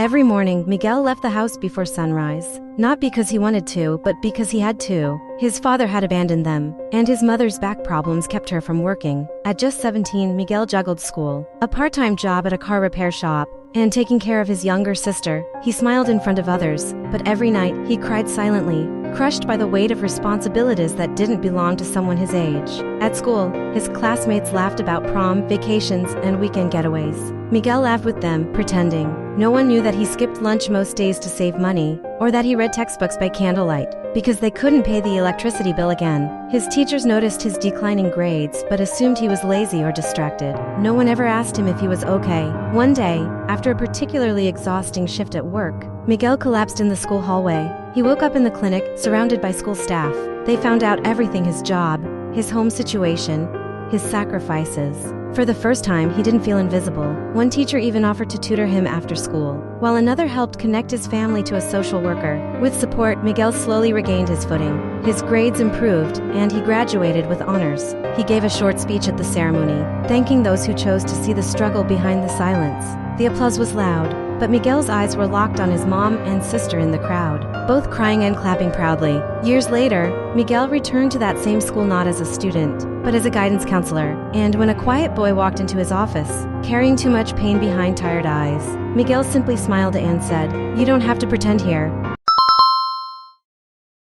Every morning, Miguel left the house before sunrise. Not because he wanted to, but because he had to. His father had abandoned them, and his mother's back problems kept her from working. At just 17, Miguel juggled school, a part-time job at a car repair shop, and taking care of his younger sister. He smiled in front of others, but every night he cried silently, crushed by the weight of responsibilities that didn't belong to someone his age. At school, his classmates laughed about prom, vacations, and weekend getaways. Miguel laughed with them, pretending. No one knew that he skipped lunch most days to save money, or that he read textbooks by candlelight, because they couldn't pay the electricity bill again. His teachers noticed his declining grades, but assumed he was lazy or distracted. No one ever asked him if he was okay. One day, after a particularly exhausting shift at work, Miguel collapsed in the school hallway. He woke up in the clinic, surrounded by school staff. They found out everything: his job, his home situation, his sacrifices. For the first time, he didn't feel invisible. One teacher even offered to tutor him after school, while another helped connect his family to a social worker. With support, Miguel slowly regained his footing. His grades improved, and he graduated with honors. He gave a short speech at the ceremony, thanking those who chose to see the struggle behind the silence. The applause was loud, but Miguel's eyes were locked on his mom and sister in the crowd, both crying and clapping proudly. Years later, Miguel returned to that same school not as a student, but as a guidance counselor. And when a quiet boy walked into his office, carrying too much pain behind tired eyes, Miguel simply smiled and said, "You don't have to pretend here.